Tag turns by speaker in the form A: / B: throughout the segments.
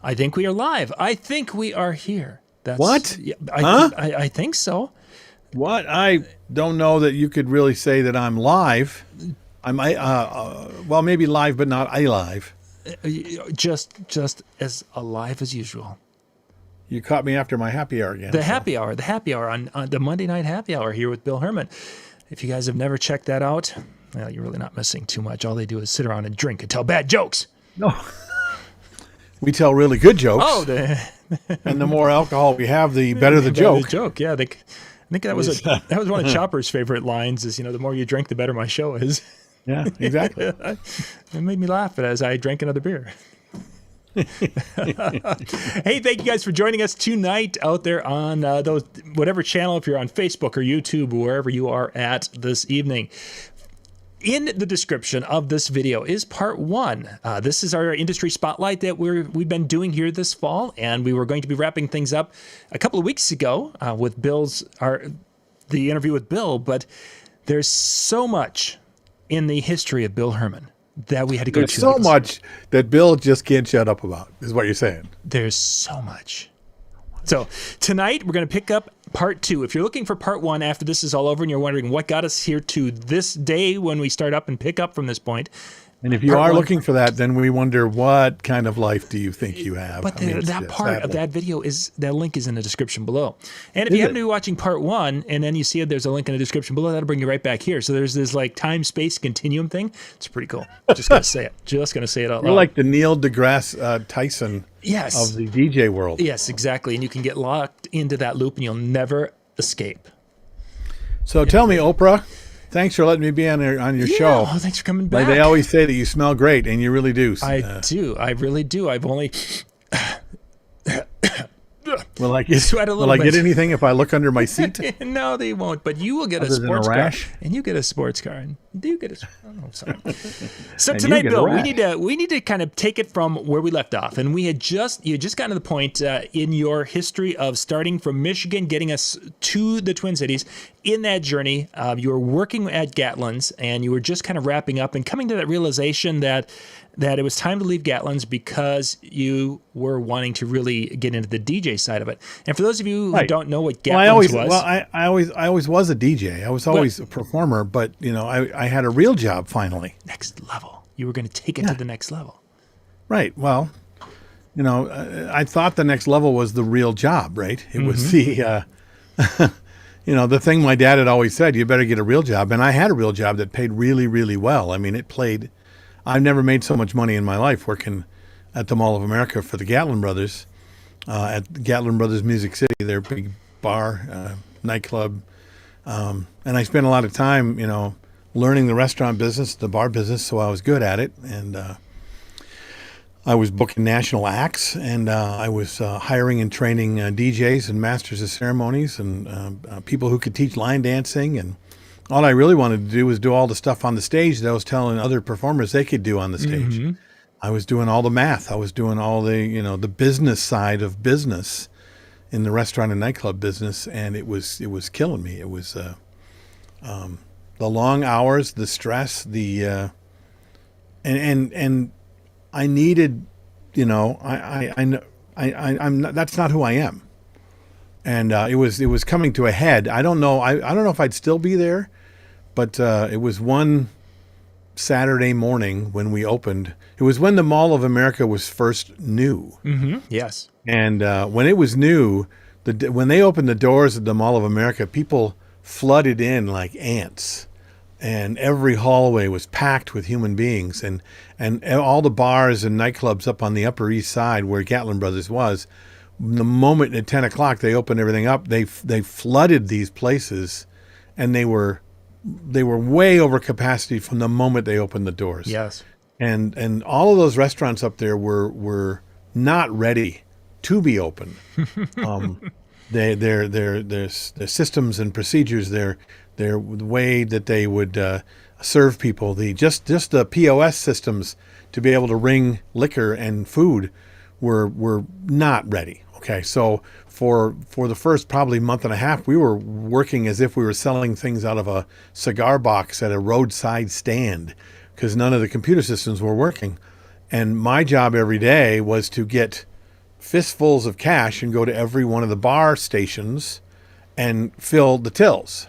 A: I think we are live. I think we are here.
B: What?
A: Yeah,
B: Huh?
A: I think so.
B: What? I don't know that you could really say that I'm live. Well, maybe live, but not alive.
A: Just as alive as usual.
B: You caught me after my happy hour again.
A: The happy hour on the Monday night happy hour here with Bill Hermann. If you guys have never checked that out, well, you're really not missing too much. All they do is sit around and drink and tell bad jokes.
B: No. We tell really good jokes.
A: Oh,
B: and the more alcohol we have, the better the joke.
A: The joke, yeah. I think that was one of Chopper's favorite lines. Is the more you drink, the better my show is.
B: Yeah, exactly.
A: It made me laugh as I drank another beer. Hey, thank you guys for joining us tonight out there on whatever channel, if you're on Facebook or YouTube, wherever you are at this evening. In the description of this video is part one. This is our industry spotlight that we've been doing here this fall, and we were going to be wrapping things up a couple of weeks ago with the interview with Bill. But there's so much in the history of Bill Hermann that we had to go to.
B: There's so much that Bill just can't shut up about, is what you're saying.
A: There's so much. So tonight we're going to pick up part two. If you're looking for part one after this is all over and you're wondering what got us here to this day when we start up and pick up from this point.
B: And if you are looking for that, then we wonder, what kind of life do you think you have?
A: But that part of that video that link is in the description below. And if you happen to be watching part one and then you see there's a link in the description below, that'll bring you right back here. So there's this like time-space continuum thing. It's pretty cool. Just going to say it. Just going to say it out loud.
B: You're like the Neil deGrasse Tyson of the DJ world.
A: Yes, exactly. And you can get locked into that loop and you'll never escape.
B: So tell me, Oprah, thanks for letting me be on your show.
A: Oh, thanks for coming back.
B: Like they always say that you smell great, and you really do.
A: I do. I really do. I've only...
B: Will I get anything if I look under my seat?
A: No, they won't. But you will get a sports car, and you get a sports car, and you get a. Oh, sorry. So tonight, Bill, we need to kind of take it from where we left off, and you had just gotten to the point in your history of starting from Michigan, getting us to the Twin Cities. In that journey, you were working at Gatlin's, and you were just kind of wrapping up and coming to that realization that it was time to leave Gatlin's because you were wanting to really get into the DJ side of it. And for those of you who don't know what Gatlin's was...
B: Well, I always was a DJ. I was always a performer, but, I had a real job finally.
A: Next level. You were going to take it to the next level.
B: Right. Well, I thought the next level was the real job, right? It was the... the thing my dad had always said, you better get a real job. And I had a real job that paid really, really well. I mean, I've never made so much money in my life working at the Mall of America for the Gatlin Brothers, at Gatlin Brothers Music City, their big bar, nightclub. And I spent a lot of time, learning the restaurant business, the bar business, so I was good at it. And I was booking national acts, and I was hiring and training DJs and masters of ceremonies and people who could teach line dancing. And all I really wanted to do was do all the stuff on the stage that I was telling other performers they could do on the stage. Mm-hmm. I was doing all the math. I was doing all the, the business side of business in the restaurant and nightclub business, and it was killing me. It was the long hours, the stress, and I needed, I'm not, that's not who I am. And it was coming to a head. I don't know if I'd still be there, but it was one Saturday morning when we opened. It was when the Mall of America was first new.
A: Mm-hmm. Yes.
B: And when it was new, when they opened the doors at the Mall of America, people flooded in like ants. And every hallway was packed with human beings. And all the bars and nightclubs up on the Upper East Side where Gatlin Brothers was, the moment at 10 o'clock they opened everything up, they flooded these places, and they were way over capacity from the moment they opened the doors.
A: Yes. And all of those restaurants up there were not ready to be open. Their systems and procedures, their way that they would serve people, just the POS systems to be able to ring liquor and food were not ready. Okay, so for the first probably month and a half, we were working as if we were selling things out of a cigar box at a roadside stand because none of the computer systems were working. And my job every day was to get
B: fistfuls of cash and go to every one of the bar stations and fill the tills.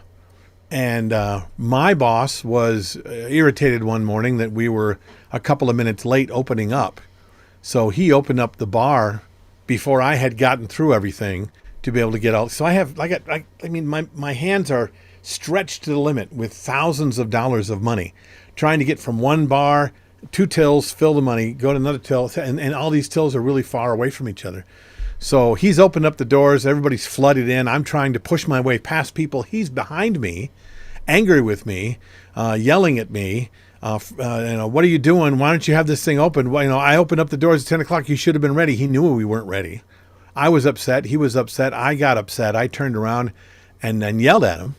B: And my boss was irritated one morning that we were a couple of minutes late opening up. So he opened up the bar before I had gotten through everything to be able to get out. So my hands are stretched to the limit with thousands of dollars of money, trying to get from one bar, 2 tills, fill the money, go to another till, and all these tills are really far away from each other. So he's opened up the doors. Everybody's flooded in. I'm trying to push my way past people. He's behind me, angry with me, yelling at me. What are you doing? Why don't you have this thing open? Well, I opened up the doors at 10 o'clock. You should have been ready. He knew we weren't ready. I was upset. He was upset. I got upset. I turned around and then yelled at him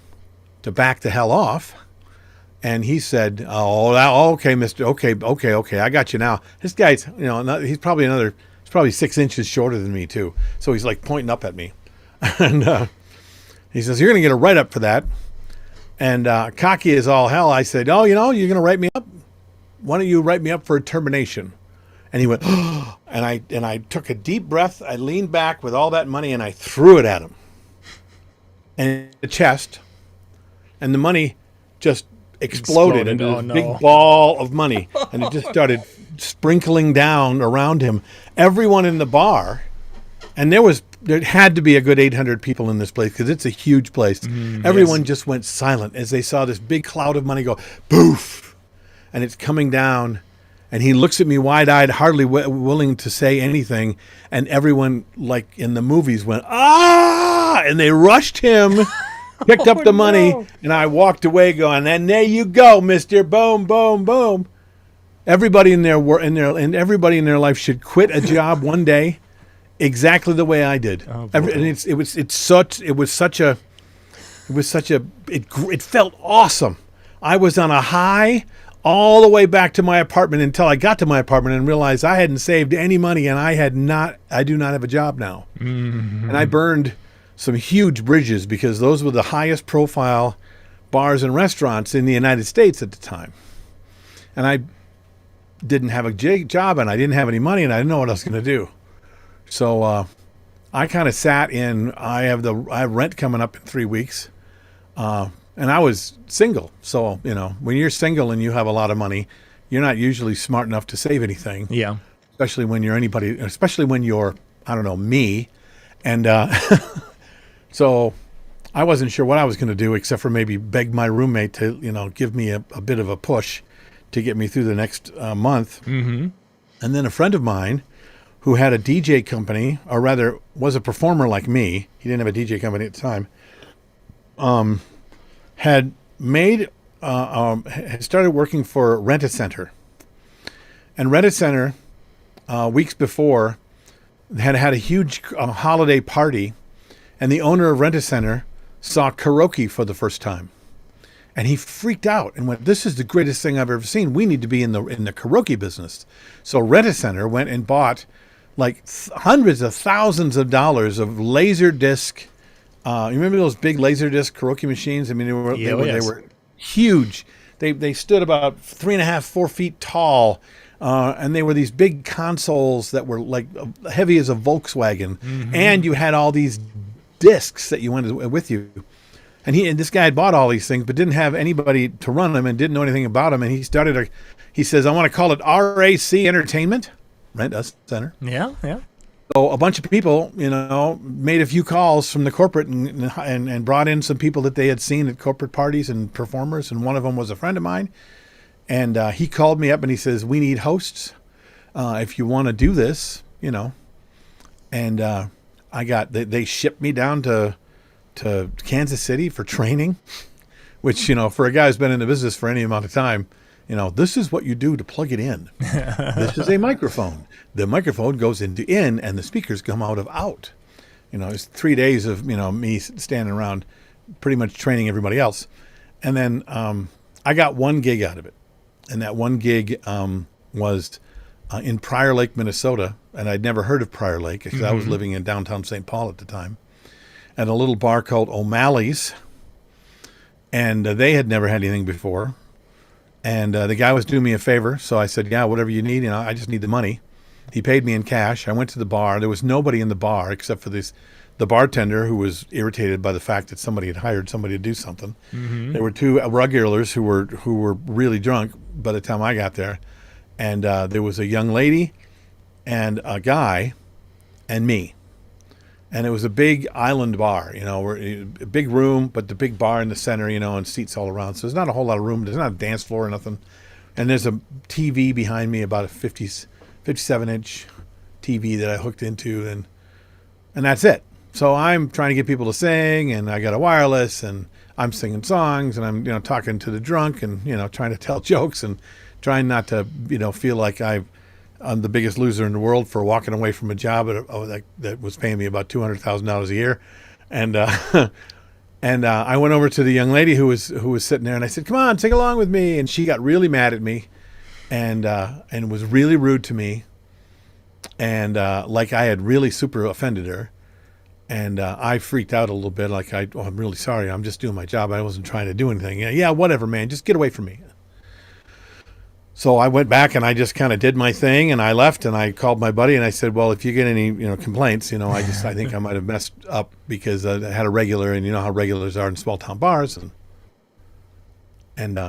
B: to back the hell off. And he said, okay, mister. Okay. I got you now. This guy's, he's probably 6 inches shorter than me too. So he's like pointing up at me. And he says, you're going to get a write-up for that. And cocky as all hell, I said, you're going to write me up? Why don't you write me up for a termination? And he went, oh, and I took a deep breath. I leaned back with all that money and I threw it at him. And the chest. And the money just exploded into this big ball of money. And it just started sprinkling down around him. Everyone in the bar, and there had to be a good 800 people in this place because it's a huge place. Everyone just went silent as they saw this big cloud of money go poof, and it's coming down. And he looks at me wide-eyed, hardly willing to say anything. And everyone, like in the movies, went, ah! And they rushed him, picked up the money, and I walked away going, and there you go, mister. Boom, boom, boom. Everybody in everybody in their life should quit a job one day exactly the way I did. It felt awesome. I was on a high all the way back to my apartment until I got to my apartment and realized I hadn't saved any money and I do not have a job now. Mm-hmm. And I burned some huge bridges because those were the highest profile bars and restaurants in the United States at the time. And I didn't have a job and I didn't have any money and I didn't know what I was going to do. So I kind of sat in. I have rent coming up in 3 weeks. And I was single. So, when you're single and you have a lot of money, you're not usually smart enough to save anything.
A: Yeah.
B: Especially when you're, I don't know, me. And so I wasn't sure what I was going to do except for maybe beg my roommate to, give me a bit of a push to get me through the next month. Mm-hmm. And then a friend of mine who had a DJ company, or rather was a performer like me, he didn't have a DJ company at the time, had started working for Rent-A-Center. And Rent-A-Center, weeks before, had a huge holiday party, and the owner of Rent-A-Center saw karaoke for the first time. And he freaked out and went, this is the greatest thing I've ever seen. We need to be in the karaoke business. So Rent-A-Center went and bought like hundreds of thousands of dollars of laser disc. You remember those big laser disc karaoke machines? I mean, they were huge. They stood about 3.5, 4 feet tall. And they were these big consoles that were like heavy as a Volkswagen. Mm-hmm. And you had all these discs that you went with you. And this guy had bought all these things, but didn't have anybody to run them and didn't know anything about them. And he says, I want to call it RAC Entertainment, Rent-A-Center.
A: Yeah.
B: So a bunch of people, made a few calls from the corporate and brought in some people that they had seen at corporate parties and performers. And one of them was a friend of mine. And he called me up and he says, we need hosts if you want to do this, And they shipped me down to Kansas City for training, which, for a guy who's been in the business for any amount of time, this is what you do to plug it in. This is a microphone. The microphone goes into in and the speakers come out of out. It's 3 days of, me standing around pretty much training everybody else. And then I got one gig out of it. And that one gig was in Prior Lake, Minnesota. And I'd never heard of Prior Lake because I was living in downtown St. Paul at the time. At a little bar called O'Malley's. And they had never had anything before. And the guy was doing me a favor. So I said, yeah, whatever you need. I just need the money. He paid me in cash. I went to the bar. There was nobody in the bar except for the bartender, who was irritated by the fact that somebody had hired somebody to do something. Mm-hmm. There were two regulars who were really drunk by the time I got there, and there was a young lady and a guy and me. And it was a big island bar, a big room, but the big bar in the center, and seats all around. So there's not a whole lot of room. There's not a dance floor or nothing. And there's a TV behind me, about a 57-inch TV that I hooked into, and that's it. So I'm trying to get people to sing, and I got a wireless, and I'm singing songs, and I'm talking to the drunk, and trying to tell jokes, and trying not to feel like I'm the biggest loser in the world for walking away from a job that was paying me about $200,000 a year, and I went over to the young lady who was sitting there, and I said, "Come on, sing along with me," and she got really mad at me, and was really rude to me, and like I had really super offended her, and I freaked out a little bit, like I'm really sorry, I'm just doing my job, I wasn't trying to do anything. Yeah, whatever, man, just get away from me. So I went back and I just kind of did my thing, and I left, and I called my buddy and I said, "Well, if you get any complaints, I think I might have messed up because I had a regular, and you know how regulars are in small town bars." And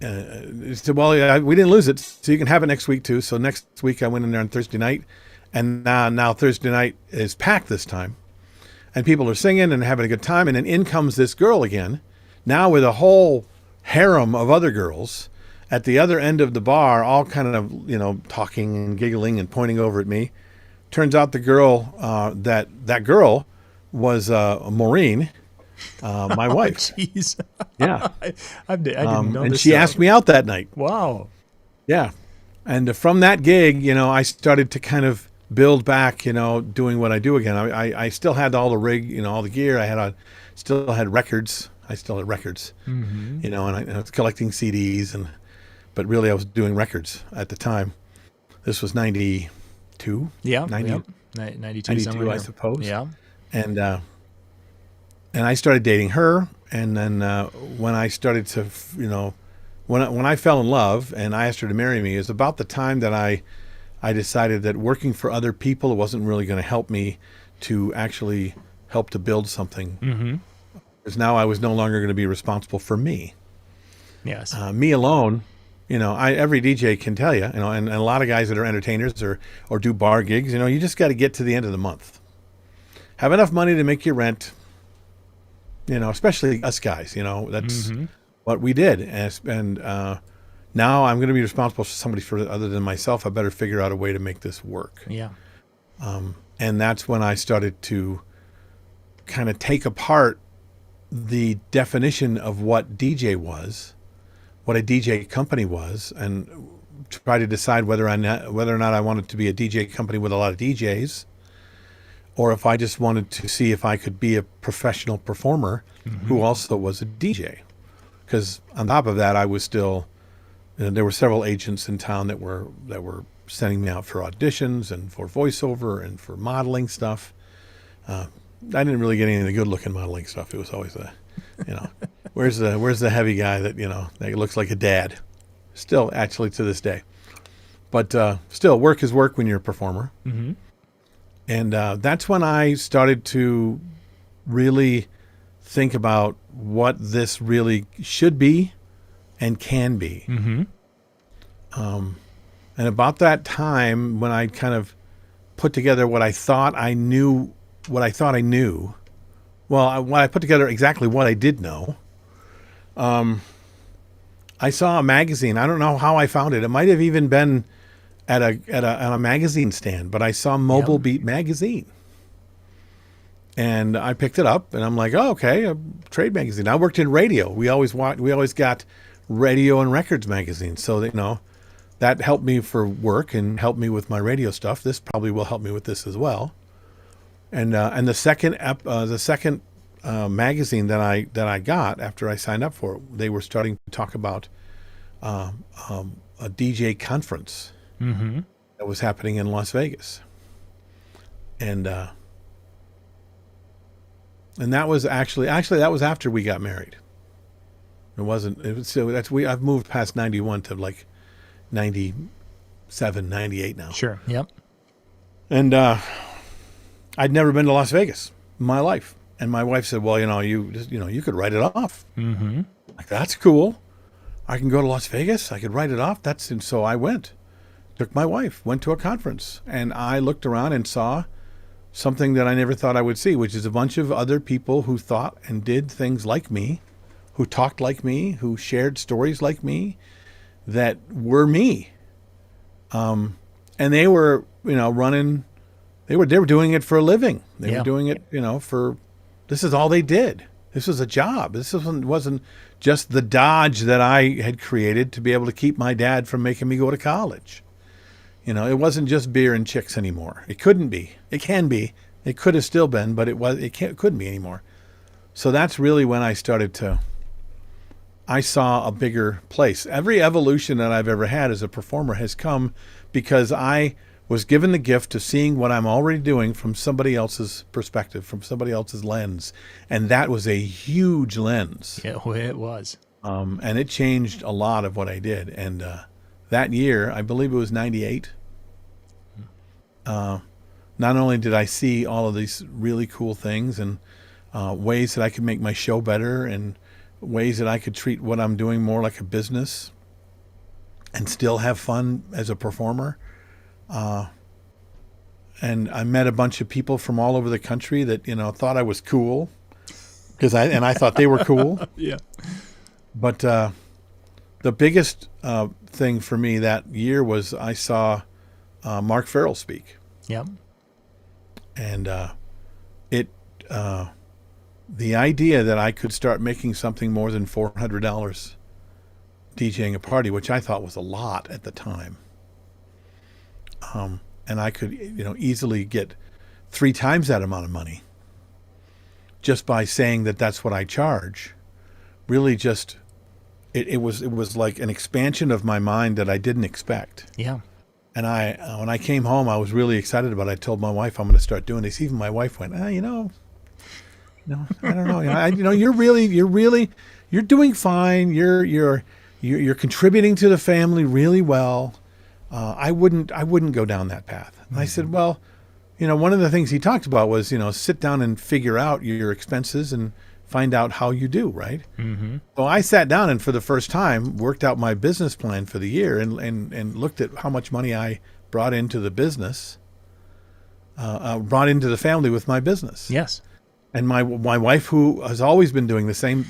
B: he said, "Well, yeah, we didn't lose it, so you can have it next week too." So next week I went in there on Thursday night, and now Thursday night is packed this time, and people are singing and having a good time, and then in comes this girl again, now with a whole harem of other girls at the other end of the bar, all kind of, talking and giggling and pointing over at me. Turns out the girl, that girl was Maureen, my wife.
A: Jeez.
B: Yeah.
A: I didn't know
B: and
A: this
B: she
A: stuff.
B: asked me out that night.
A: Wow.
B: Yeah. And from that gig, I started to kind of build back, doing what I do again. I still had all the rig, all the gear. Still had records. I still had records,
A: mm-hmm.
B: And I was collecting CDs, but really I was doing records at the time. This was 92.
A: Yeah.
B: 90,
A: yep. 92 somewhere.
B: I suppose.
A: Yeah.
B: And I started dating her. And then when I started to, when I fell in love and I asked her to marry me, it was about the time that I decided that working for other people wasn't really going to help me to actually help to build something.
A: Mm-hmm.
B: Because now I was no longer going to be responsible for me.
A: Yes.
B: Me alone. Every DJ can tell you, and a lot of guys that are entertainers or do bar gigs, you just got to get to the end of the month. Have enough money to make your rent, especially us guys, that's
A: mm-hmm.
B: what we did. And now I'm going to be responsible for somebody other than myself. I better figure out a way to make this work.
A: Yeah.
B: And that's when I started to kind of take apart the definition of what DJ was, what a DJ company was, and try to decide whether or not I wanted to be a DJ company with a lot of DJs, or if I just wanted to see if I could be a professional performer mm-hmm. who also was a DJ. Because on top of that, I was still, there were several agents in town that were sending me out for auditions and for voiceover and for modeling stuff. I didn't really get any of the good-looking modeling stuff. It was always where's the heavy guy that that looks like a dad? Still, actually, to this day. But still, work is work when you're a performer.
A: Mm-hmm.
B: And that's when I started to really think about what this really should be and can be.
A: Mm-hmm.
B: And about that time, when I kind of put together what I thought I knew. Well, when I put together exactly what I did know, I saw a magazine. I don't know how I found it. It might have even been at a magazine stand, but I saw Mobile
A: Yep.
B: Beat magazine, and I picked it up, and I'm like, "Oh, okay, a trade magazine." I worked in radio. We always got radio and records magazines, so that, that helped me for work and helped me with my radio stuff. This probably will help me with this as well. And the second magazine that I got after I signed up for it, they were starting to talk about a DJ conference
A: mm-hmm.
B: that was happening in Las Vegas, and that was actually that was after we got married. It wasn't. I've moved past 91 to like 90. 97, 98 now.
A: Sure. Yep.
B: And I'd never been to Las Vegas in my life. And my wife said, well, you could write it off.
A: Mm-hmm.
B: Like, that's cool. I can go to Las Vegas. I could write it off. And so I went. Took my wife, went to a conference, and I looked around and saw something that I never thought I would see, which is a bunch of other people who thought and did things like me, who talked like me, who shared stories like me, that were me. And they were, running. They were doing it for a living. They were doing it, this is all they did. This was a job. This wasn't just the dodge that I had created to be able to keep my dad from making me go to college. It wasn't just beer and chicks anymore. It couldn't be. It can be. It could have still been, but it couldn't be anymore. So that's really when I saw a bigger place. Every evolution that I've ever had as a performer has come because I was given the gift of seeing what I'm already doing from somebody else's perspective, from somebody else's lens. And that was a huge lens.
A: Yeah, it was.
B: And it changed a lot of what I did. And that year, I believe it was 98, not only did I see all of these really cool things and ways that I could make my show better and ways that I could treat what I'm doing more like a business and still have fun as a performer. And I met a bunch of people from all over the country that, thought I was cool because I thought they were cool.
A: Yeah.
B: But the biggest thing for me that year was I saw Mark Farrell speak.
A: Yep.
B: And the idea that I could start making something more than $400 DJing a party, which I thought was a lot at the time. And I could, easily get 3 times that amount of money just by saying that that's what I charge. Really just, it was like an expansion of my mind that I didn't expect.
A: Yeah.
B: And when I came home, I was really excited about it. I told my wife I'm going to start doing this. Even my wife went, no, I don't know. You're doing fine. You're contributing to the family really well. I wouldn't go down that path. And I said, well, one of the things he talked about was, sit down and figure out your expenses and find out how you do, right?
A: Mm-hmm.
B: So I sat down and for the first time worked out my business plan for the year and looked at how much money I brought into the business, brought into the family with my business.
A: Yes.
B: And my wife, who has always been doing the same,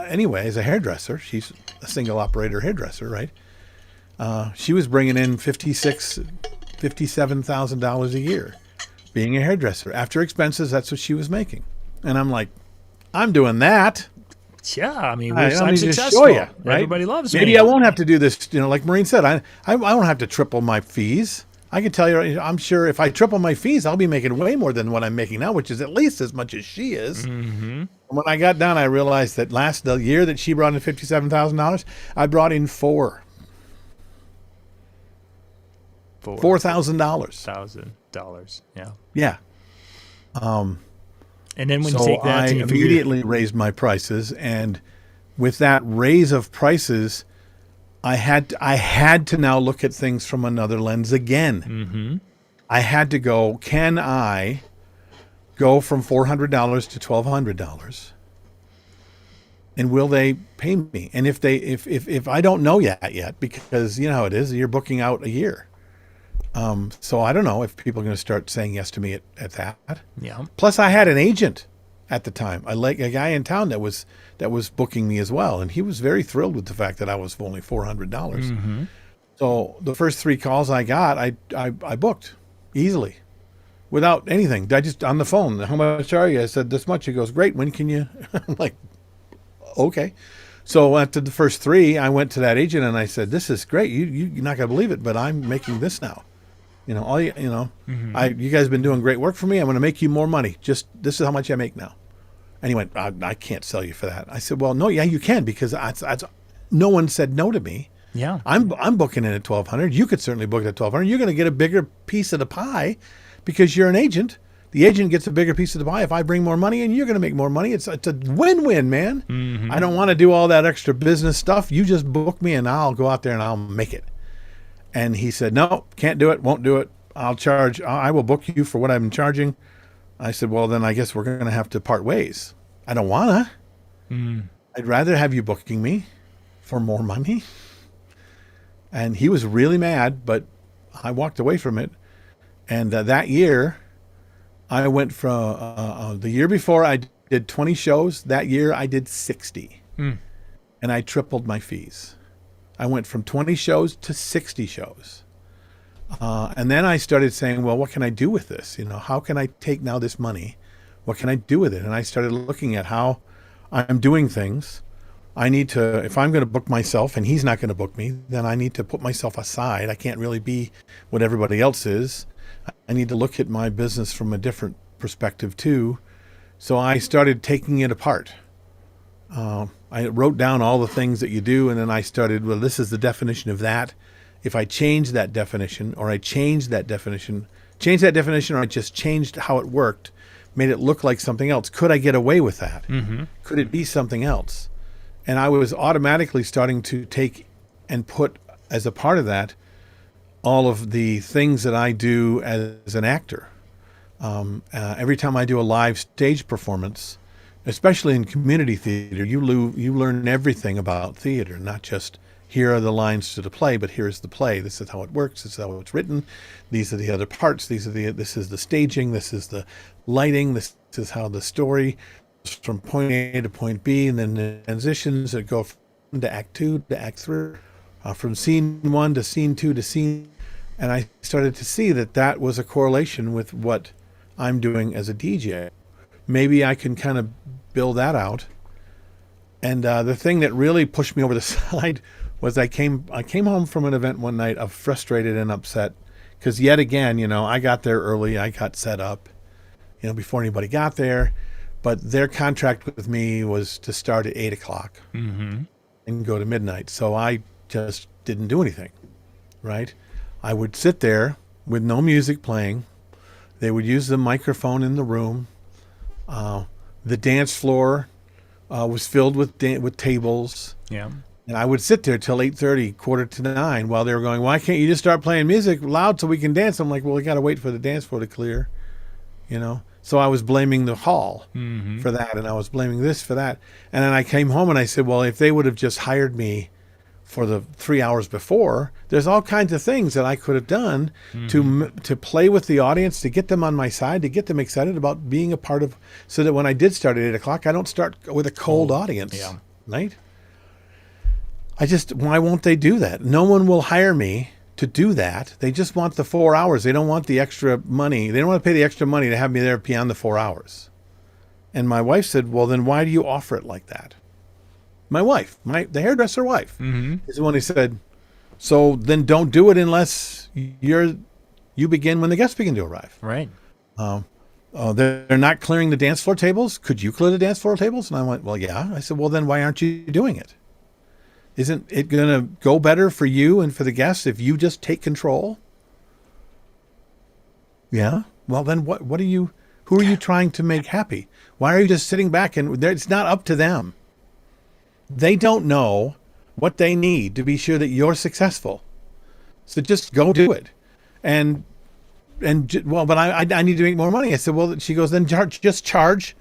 B: anyway, as a hairdresser, she's a single operator hairdresser, right? She was bringing in $57,000 a year being a hairdresser. After expenses, that's what she was making. And I'm like, I'm doing that.
A: Yeah, I'm
B: successful.
A: successful.
B: Show you, right?
A: Everybody loves me.
B: Maybe I won't have to do this, like Maureen said, I won't have to triple my fees. I can tell you, I'm sure if I triple my fees, I'll be making way more than what I'm making now, which is at least as much as she is.
A: Mm-hmm.
B: When I got down, I realized that the year that she brought in $57,000, I brought in $4,000.
A: Yeah.
B: Yeah.
A: And then when
B: so
A: you take that,
B: I immediately raised my prices, and with that raise of prices, I had to now look at things from another lens again.
A: Mm-hmm.
B: I had to go, can I go from $400 to $1,200? And will they pay me? And if I don't know yet, because you know how it is, you're booking out a year. So I don't know if people are going to start saying yes to me at that.
A: Yeah.
B: Plus, I had an agent at the time, a guy in town that was booking me as well, and he was very thrilled with the fact that I was only $400.
A: Mm-hmm.
B: So the first 3 calls I got, I booked easily, without anything. I just on the phone. How much are you? I said this much. He goes, great. When can you? I'm like, okay. So after the first 3, I went to that agent and I said, this is great. You're not going to believe it, but I'm making this now.
A: Mm-hmm.
B: You guys have been doing great work for me. I'm going to make you more money. Just this is how much I make now. And he went, I can't sell you for that. I said, well, no, yeah, you can, because no one said no to me.
A: Yeah.
B: I'm booking in at $1,200. You could certainly book it at $1,200. You're going to get a bigger piece of the pie because you're an agent. The agent gets a bigger piece of the pie if I bring more money, and you're going to make more money. It's a win-win, man.
A: Mm-hmm.
B: I don't want to do all that extra business stuff. You just book me, and I'll go out there and I'll make it. And he said, no, can't do it, won't do it. I will book you for what I'm charging. I said, well, then I guess we're going to have to part ways. I don't want to. I'd rather have you booking me for more money. And he was really mad, but I walked away from it. And that year, I went from the year before I did 20 shows. That year I did 60. And I tripled my fees. I went from 20 shows to 60 shows. And then I started saying, well, what can I do with this? How can I take now this money? What can I do with it? And I started looking at how I'm doing things. I need to, if I'm going to book myself and he's not going to book me, then I need to put myself aside. I can't really be what everybody else is. I need to look at my business from a different perspective too. So I started taking it apart. I wrote down all the things that you do, and then I started, well, this is the definition of that. If I change that definition, or I changed that definition, or I just changed how it worked, made it look like something else. Could I get away with that? Could it be something else? And I was automatically starting to take and put as a part of that all of the things that I do as an actor. Every time I do a live stage performance, especially in community theater, you learn everything about theater, not just here are the lines to the play, but here's the play. This is how it works. This is how it's written. These are the other parts. This is the staging. This is the lighting. This is how the story from point A to point B, and then the transitions that go from to act 2 to act 3, from scene 1 to scene 2 to scene. And I started to see that was a correlation with what I'm doing as a DJ. Maybe I can kind of build that out. And the thing that really pushed me over the side was I came home from an event one night of frustrated and upset because yet again, I got there early. I got set up, before anybody got there. But their contract with me was to start at 8 o'clock and go to midnight. So I just didn't do anything, right? I would sit there with no music playing. They would use the microphone in the room. The dance floor was filled with tables.
A: Yeah. And
B: I would sit there till 8:30, 8:45, while they were going, why can't you just start playing music loud so we can dance? I'm like, well, we got to wait for the dance floor to clear, So I was blaming the hall for that, and I was blaming this for that. And then I came home and I said, well, if they would have just hired me for the 3 hours before, there's all kinds of things that I could have done to play with the audience, to get them on my side, to get them excited about being a part of, so that when I did start at 8 o'clock, I don't start with a cold audience, right? Why won't they do that? No one will hire me to do that. They just want the 4 hours. They don't want the extra money. They don't want to pay the extra money to have me there beyond the 4 hours. And my wife said, well, then why do you offer it like that? My wife, the hairdresser wife, is the one who said, so then don't do it unless you begin when the guests begin to arrive.
A: Right.
B: They're not clearing the dance floor tables. Could you clear the dance floor tables? And I went, well, yeah. I said, well, then why aren't you doing it? Isn't it going to go better for you and for the guests if you just take control? Yeah. Well, then who are you trying to make happy? Why are you just sitting back and it's not up to them? They don't know what they need to be sure that you're successful. So just go do it. But I need to make more money. I said, well, she goes, then just charge.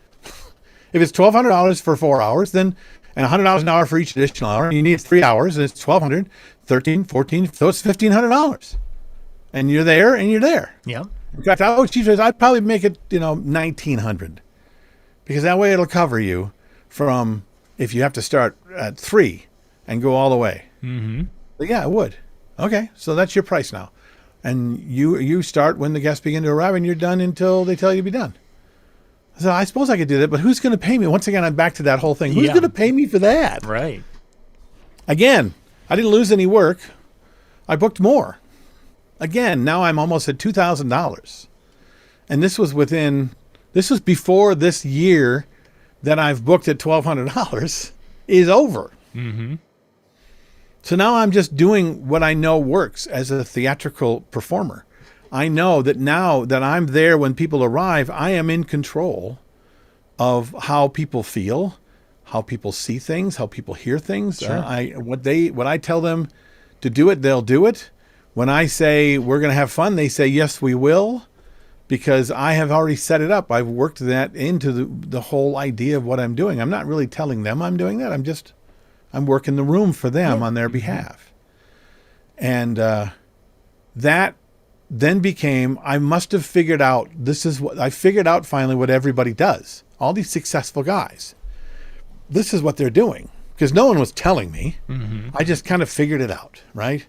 B: If it's $1,200 for 4 hours, then, and $100 an hour for each additional hour, and you need 3 hours, and it's $1,200, $1,300, $1,400, so it's $1,500. And you're there, and you're there.
A: Yeah.
B: In fact, she says, I'd probably make it, $1,900. Because that way it'll cover you from, if you have to start at 3 and go all the way. But yeah, it would. Okay, so that's your price now. And you start when the guests begin to arrive, and you're done until they tell you to be done. So I suppose I could do that, but who's going to pay me? Once again, I'm back to that whole thing. Who's going to pay me for that?
A: Right.
B: Again, I didn't lose any work. I booked more. Again, now I'm almost at $2,000. And this was before this year that I've booked at $1,200 is over. So now I'm just doing what I know works as a theatrical performer. I know that now that I'm there when people arrive, I am in control of how people feel, how people see things, how people hear things.
A: Sure.
B: What I tell them to do it, they'll do it. When I say we're going to have fun, they say, yes, we will, because I have already set it up. I've worked that into the whole idea of what I'm doing. I'm not really telling them I'm doing that. I'm working the room for them on their behalf. And that then became, I must have figured out, I figured out finally what everybody does. All these successful guys. This is what they're doing. Because no one was telling me. Mm-hmm. I just kind of figured it out, right?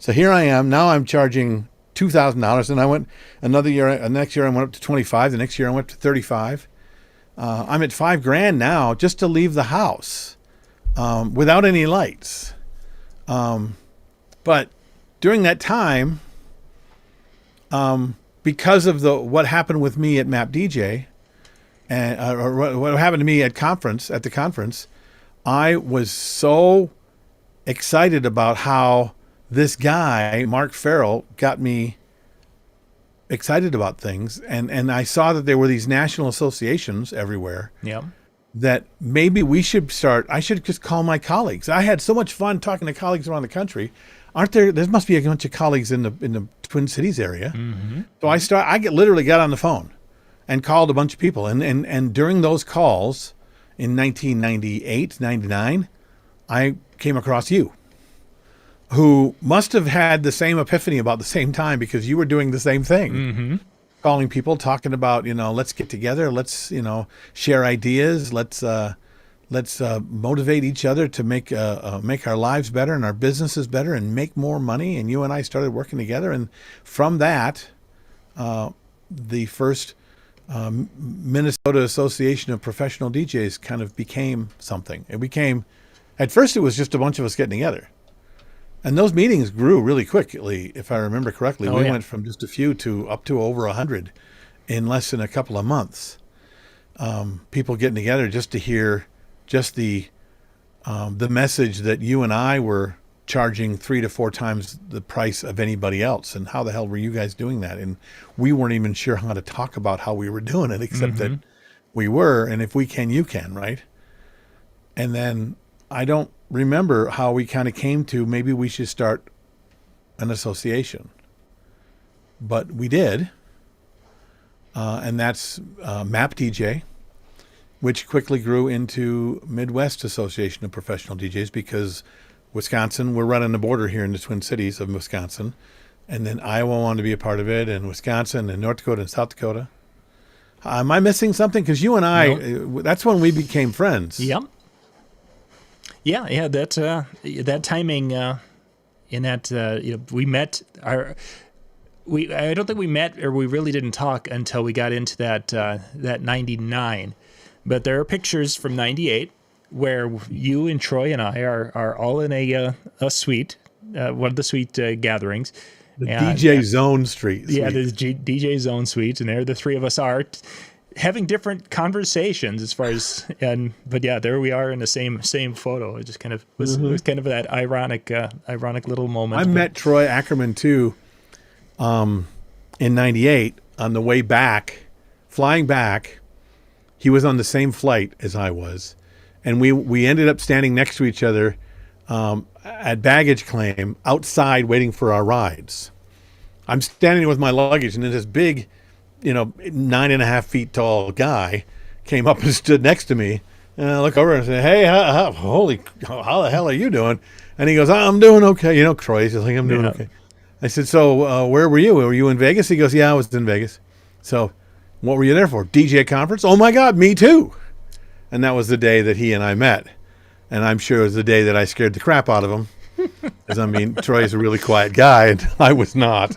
B: So here I am. Now I'm charging $2,000, and I went another year. Next year I went up to 25. The next year I went to 35. I'm at $5,000 now just to leave the house without any lights. But during that time, because of what happened with me at Map DJ, and or what happened to me at the conference, I was so excited about how this guy, Mark Farrell, got me excited about things. And I saw that there were these national associations everywhere.
A: Yeah. That
B: maybe I should just call my colleagues. I had so much fun talking to colleagues around the country. There must be a bunch of colleagues in the Twin Cities area. Mm-hmm. So I literally got on the phone and called a bunch of people. And during those calls in 1998, 99, I came across you, who must have had the same epiphany about the same time, because you were doing the same thing. Mm-hmm. Calling people, talking about, let's get together. Let's, share ideas. Let's motivate each other to make our lives better and our businesses better and make more money. And you and I started working together. And from that, the first Minnesota Association of Professional DJs kind of became something. At first it was just a bunch of us getting together. And those meetings grew really quickly, if I remember correctly. We went from just a few to up to over 100 in less than a couple of months. People getting together just to hear just the message that you and I were charging 3 to 4 times the price of anybody else. And how the hell were you guys doing that? And we weren't even sure how to talk about how we were doing it, except that we were. And if we can, you can, right? And then I don't remember how we kind of came to maybe we should start an association. But we did. And that's Map DJ, which quickly grew into Midwest Association of Professional DJs, because Wisconsin, we're right on the border here in the Twin Cities of Wisconsin. And then Iowa wanted to be a part of it, and Wisconsin and North Dakota and South Dakota. Am I missing something? Because you and I, that's when we became friends.
A: Yep. Yeah. That timing in that we met I don't think we met, or we really didn't talk until we got into that 99. But there are pictures from 98 where you and Troy and I are all in a suite, one of the suite gatherings.
B: The DJ Zone Suite.
A: Yeah, the DJ Zone Suite, and there the three of us are having different conversations as far as, but yeah, there we are in the same photo. It just kind of was, it was kind of that ironic little moment.
B: I met Troy Ackerman too, in 98 on the way back, flying back. He was on the same flight as I was, and we ended up standing next to each other at baggage claim outside waiting for our rides. I'm standing with my luggage, and then this big, 9.5 feet tall guy came up and stood next to me. And I look over and say, "Hey, how the hell are you doing?" And he goes, "I'm doing okay." Troy, he's like, "I'm doing okay." I said, "So where were you? Were you in Vegas?" He goes, "Yeah, I was in Vegas." So what were you there for? DJ conference? Oh my God, me too. And that was the day that he and I met. And I'm sure it was the day that I scared the crap out of him. Because, Troy's a really quiet guy, and I was not.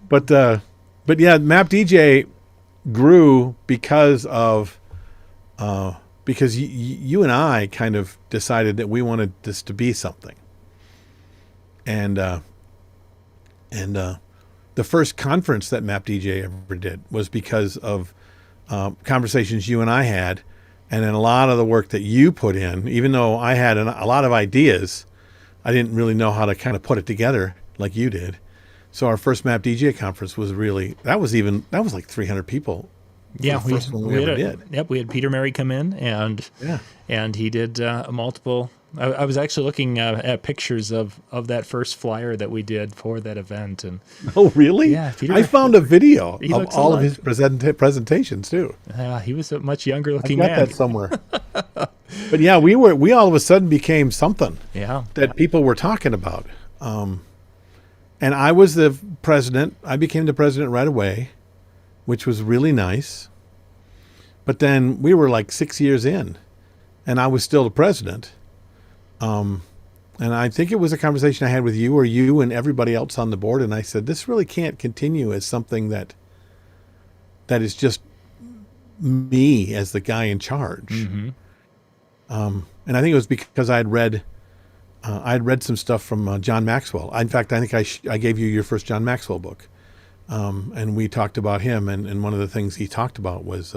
B: But yeah, Map DJ grew because you and I kind of decided that we wanted this to be something. And the first conference that Map DJ ever did was because of conversations you and I had, and then a lot of the work that you put in. Even though I had a lot of ideas, I didn't really know how to kind of put it together like you did. So our first Map DJ conference was that was like 300 people.
A: Yeah,
B: we ever did.
A: Yep, we had Peter Mary come in, and he did multiple I was actually looking at pictures of that first flyer that we did for that event. And
B: oh, really?
A: Yeah.
B: I found a video of all of his presentations too.
A: He was a much younger looking
B: man. I got that somewhere. But yeah, we all of a sudden became something.
A: Yeah.
B: That people were talking about. And I was the president. I became the president right away, which was really nice. But then we were like 6 years in, and I was still the president. And I think it was a conversation I had with you or you and everybody else on the board. And I said, this really can't continue as something that is just me as the guy in charge.
A: Mm-hmm.
B: And I think it was because I had read some stuff from John Maxwell. In fact, I think I gave you your first John Maxwell book. And we talked about him. And one of the things he talked about was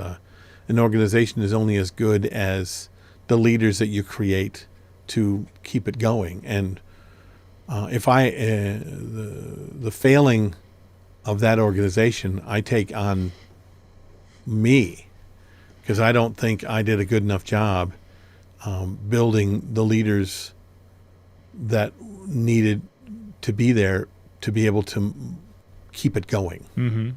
B: an organization is only as good as the leaders that you create to keep it going. And if the failing of that organization, I take on me, because I don't think I did a good enough job building the leaders that needed to be there to be able to keep it going.
A: Mm-hmm.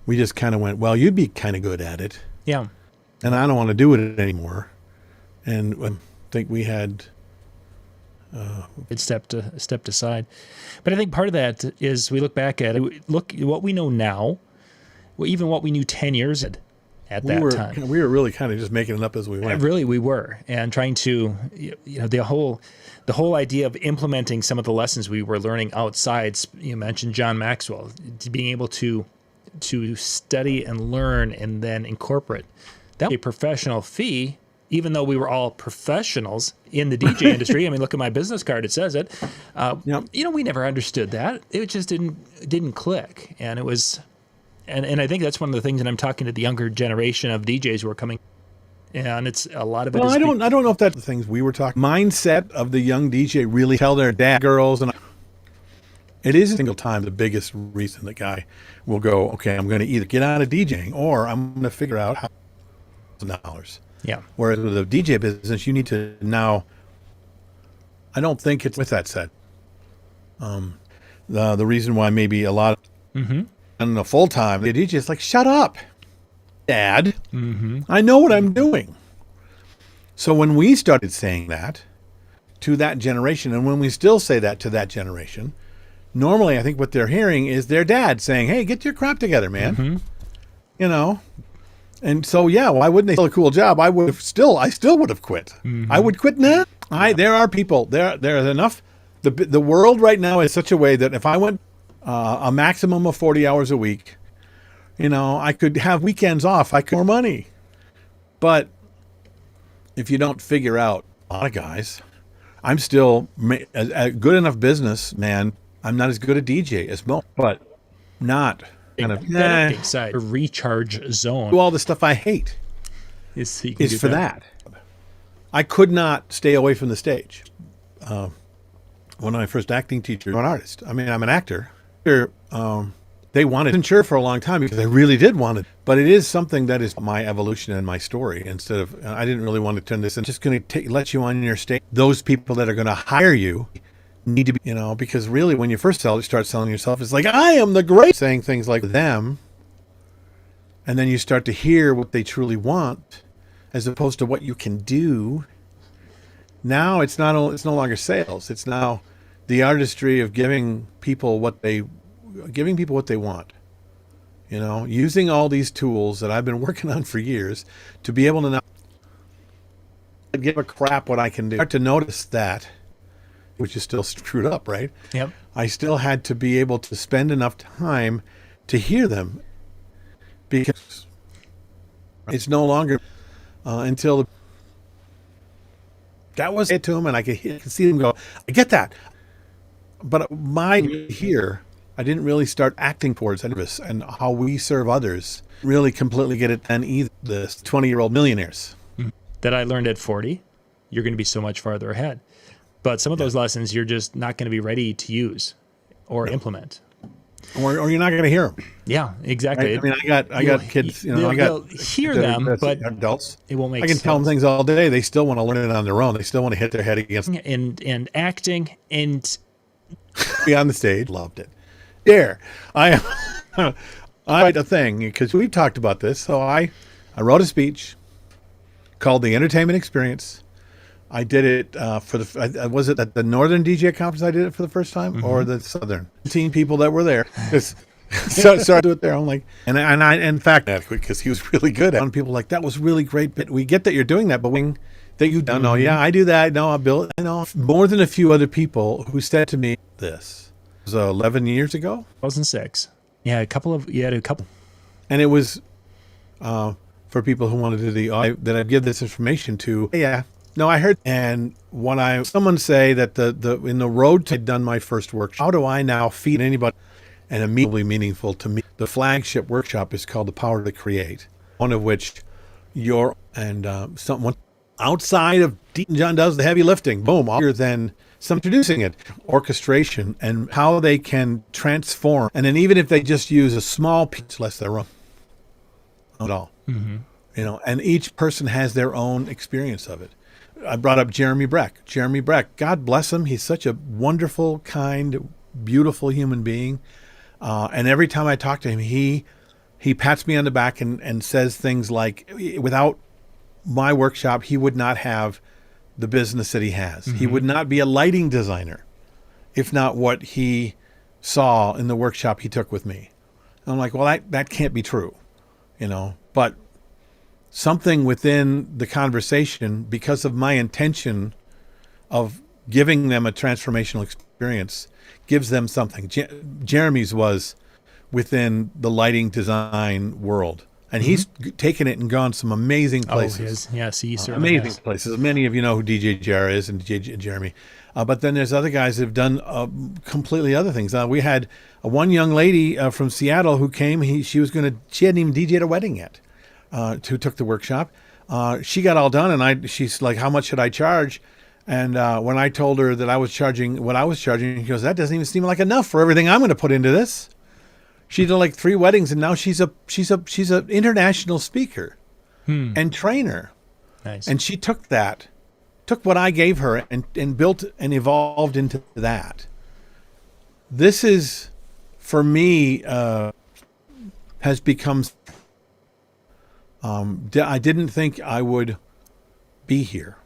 B: We just kind of went, well, you'd be kind of good at it.
A: Yeah.
B: And I don't want to do it anymore. And I think we had...
A: it stepped aside. But I think part of that is we look back at it, look what we know now, even what we knew 10 years at that time.
B: We were really kind of just making it up as we went.
A: Really, we were. And trying to, the whole idea of implementing some of the lessons we were learning outside. You mentioned John Maxwell, being able to study and learn and then incorporate. That was a professional fee, even though we were all professionals in the DJ industry. I mean, look at my business card; it says it.
B: Yep.
A: We never understood that. It just didn't click, and it was, and I think that's one of the things. And I'm talking to the younger generation of DJs who are coming, and it's a lot of it.
B: Well, I don't know if that's the things we were talking. Mindset of the young DJ really tell their dad girls, and it is a single time the biggest reason the guy will go, okay, I'm going to either get out of DJing or I'm going to figure out how $1,000.
A: Yeah.
B: Whereas with the DJ business, you need to now. I don't think it's with that said. The reason why maybe a lot of and the full time the DJ is like, shut up, Dad.
A: Mm-hmm.
B: I know what I'm doing. So when we started saying that to that generation, and when we still say that to that generation, normally I think what they're hearing is their dad saying, "Hey, get your crap together, man."
A: Mm-hmm.
B: And so, yeah, why wouldn't they still a cool job? I still would have quit.
A: Mm-hmm.
B: I would quit now. There are people, there's enough. The world right now is such a way that if I went a maximum of 40 hours a week, I could have weekends off. I could more money. But if you don't figure out, a lot of guys, I'm still a good enough businessman. I'm not as good a DJ as most, but not kind of
A: side recharge zone.
B: Do all the stuff I hate
A: is
B: for that. I could not stay away from the stage. One of my first acting teachers, I'm an artist. I mean, I'm an actor. They wanted to for a long time because I really did want it. But it is something that is my evolution and my story. Instead of, I didn't really want to turn this. I'm just going to let you on your stage. Those people that are going to hire you need to be, because really when you first start selling yourself, it's like, I am the great, saying things like them. And then you start to hear what they truly want as opposed to what you can do. Now it's no longer sales. It's now the artistry of giving people what they want. Using all these tools that I've been working on for years to be able to now give a crap what I can do. Start to notice that, which is still screwed up, right?
A: Yep.
B: I still had to be able to spend enough time to hear them, because it's no longer until that was it to them, and I could see them go, I get that. But here, I didn't really start acting towards service and how we serve others. Really completely get it then either. The 20-year-old millionaires.
A: That I learned at 40, you're going to be so much farther ahead. But some of those lessons you're just not going to be ready to use or implement.
B: or you're not going to hear them.
A: Yeah, exactly.
B: Right? I mean, I got kids.
A: They'll hear them, but
B: adults.
A: It won't make
B: I can
A: sense.
B: tell them things all day. They still want to learn it on their own. They still want to hit their head against
A: and acting and
B: be on the stage. Loved it. There, I write a thing because we've talked about this. So I wrote a speech called "The Entertainment Experience." I did it for was it at the Northern DJ conference I did it for the first time, or the Southern? 15 people that were there. So I do it there. I'm like, and I in fact, because he was really good at it. And people like, that was really great. But we get that you're doing that, but that you don't know. Yeah, I do that. No, Bill, I know more than a few other people who said to me this. It was 11 years ago.
A: 2006. Yeah, you had a couple.
B: And it was for people who wanted to do that I'd give this information to. Yeah. No, I heard, and when someone say that in the road to done my first workshop, how do I now feed anybody and immediately meaningful to me? The flagship workshop is called The Power to Create, one of which someone outside of Deacon John does the heavy lifting. Boom, other than some introducing it, orchestration, and how they can transform. And then even if they just use a small piece, less their own, not at all. And each person has their own experience of it. I brought up Jeremy Breck. Jeremy Breck, God bless him. He's such a wonderful, kind, beautiful human being. And every time I talk to him, he pats me on the back and says things like, without my workshop, he would not have the business that he has. He would not be a lighting designer, if not what he saw in the workshop he took with me. And I'm like, well, that can't be true, but something within the conversation, because of my intention of giving them a transformational experience, gives them something. Jeremy's was within the lighting design world, and he's taken it and gone some amazing places.
A: Yes, he certainly
B: amazing has. Places. Many of you know who DJ JR is and DJ Jeremy. But then there's other guys that have done completely other things. We had one young lady from Seattle who came. She hadn't even DJ'd a wedding yet. Who took the workshop. She got all done, and she's like, how much should I charge? And when I told her that I was charging what I was charging, she goes, that doesn't even seem like enough for everything I'm going to put into this. She did like 3 weddings, and now she's an international speaker and trainer.
A: Nice.
B: And she took what I gave her and built and evolved into that. This is, for me, has become. I didn't think I would be here.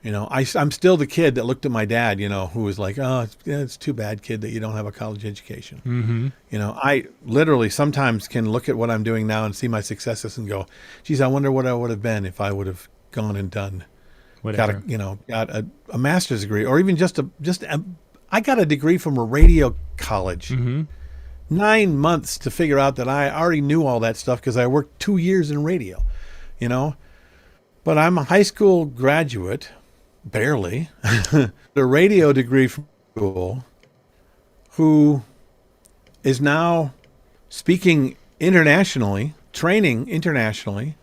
B: I'm still the kid that looked at my dad, who was like, oh, it's too bad, kid, that you don't have a college education. I literally sometimes can look at what I'm doing now and see my successes and go, geez, I wonder what I would have been if I would have gone and done,
A: whatever.
B: got a master's degree, or even I got a degree from a radio college. 9 months to figure out that I already knew all that stuff because I worked 2 years in radio, But I'm a high school graduate, barely, a radio degree from school, who is now speaking internationally, training internationally,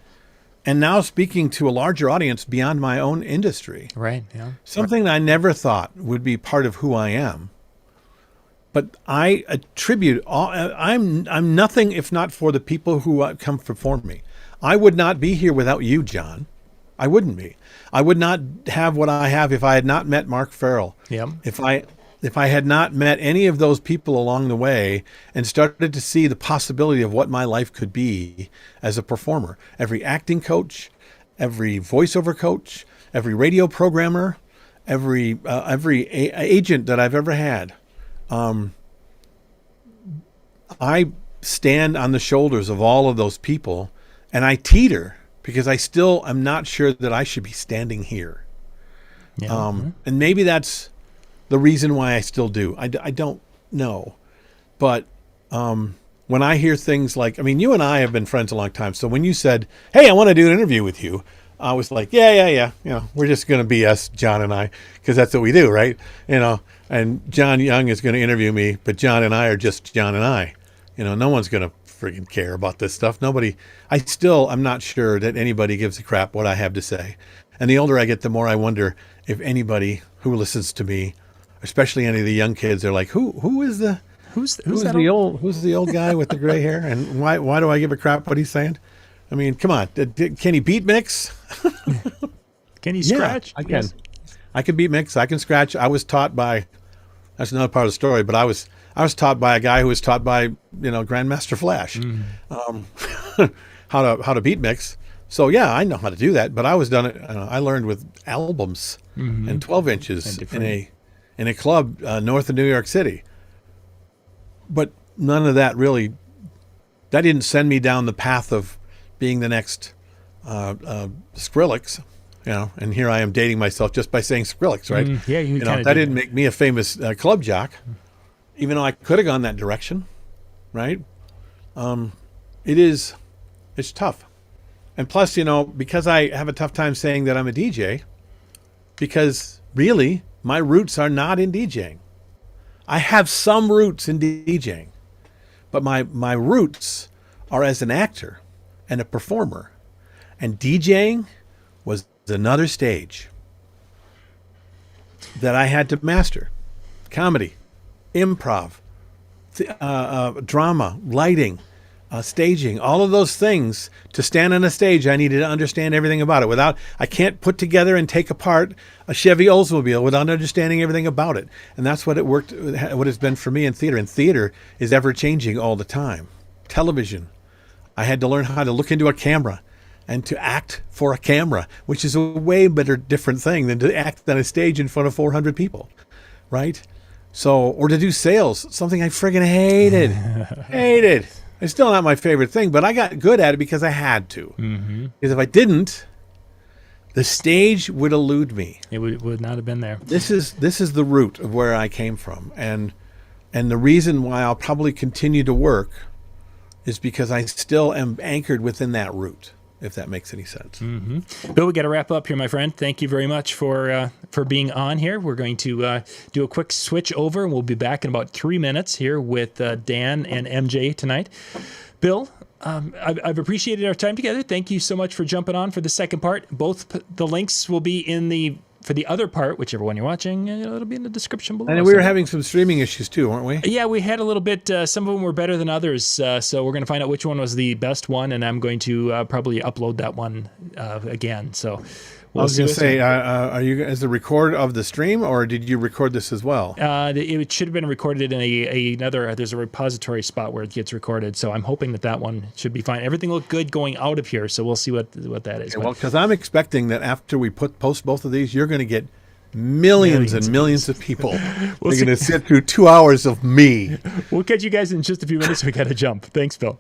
B: and now speaking to a larger audience beyond my own industry.
A: Right, yeah.
B: Something I never thought would be part of who I am. But I attribute I'm nothing if not for the people who come before me. I would not be here without you, John. I wouldn't be. I would not have what I have if I had not met Mark Farrell.
A: Yep.
B: If I had not met any of those people along the way and started to see the possibility of what my life could be as a performer. Every acting coach, every voiceover coach, every radio programmer, every agent that I've ever had. I stand on the shoulders of all of those people, and I teeter because I still am not sure that I should be standing here.
A: Yeah.
B: And maybe that's the reason why I still do. I don't know. But when I hear things like, you and I have been friends a long time. So when you said, hey, I want to do an interview with you, I was like, yeah. We're just going to be us, John and I, because that's what we do, right? And John Young is going to interview me, but John and I are just John and I. No one's going to friggin' care about this stuff. I'm not sure that anybody gives a crap what I have to say. And the older I get, the more I wonder if anybody who listens to me, especially any of the young kids, are like, who is
A: Who's
B: who's the old guy with the gray hair? And why do I give a crap what he's saying? I mean, come on. Can he beat mix?
A: Can he scratch?
B: Yeah, I can. Yes. I can beat mix. I can scratch. I was taught by. That's another part of the story. But I was taught by a guy who was taught by Grandmaster Flash how to beat mix. So yeah, I know how to do that. But I learned with albums and 12 inches in a club north of New York City. But none of that really. That didn't send me down the path of being the next Skrillex. And here I am dating myself just by saying Skrillex, right? That didn't make me a famous club jock, even though I could have gone that direction, right? It's tough. And plus, because I have a tough time saying that I'm a DJ, because really, my roots are not in DJing. I have some roots in DJing, but my roots are as an actor and a performer. And DJing was another stage that I had to master. Comedy, improv, drama, lighting, staging, all of those things. To stand on a stage, I needed to understand everything about it. I can't put together and take apart a Chevy Oldsmobile without understanding everything about it. And that's what it's been for me in theater. And theater is ever changing all the time. Television, I had to learn how to look into a camera and to act for a camera, which is a way better different thing than to act on a stage in front of 400 people, right? So, or to do sales, something I friggin' hated. Hated. It's still not my favorite thing, but I got good at it because I had to. Because if I didn't, the stage would elude me.
A: It would not have been there.
B: This is the root of where I came from. And the reason why I'll probably continue to work is because I still am anchored within that root, if that makes any sense.
A: Bill, we got to wrap up here, my friend. Thank you very much for being on here. We're going to do a quick switch over, and we'll be back in about 3 minutes here with Dan and MJ tonight. Bill, I've appreciated our time together. Thank you so much for jumping on for the second part. Both the links will be for the other part, whichever one you're watching, it'll be in the description below.
B: And we were having some streaming issues too, weren't we?
A: Yeah, we had a little bit. Some of them were better than others. So we're going to find out which one was the best one, and I'm going to probably upload that one again. So
B: I was going to say, are you as the record of the stream, or did you record this as well?
A: It should have been recorded in another. There's a repository spot where it gets recorded. So I'm hoping that one should be fine. Everything looked good going out of here. So we'll see what that is.
B: Okay, well, because I'm expecting that after we post both of these, you're going to get millions and millions of people. They're going to sit through 2 hours of me.
A: We'll catch you guys in just a few minutes. We got to jump. Thanks, Bill.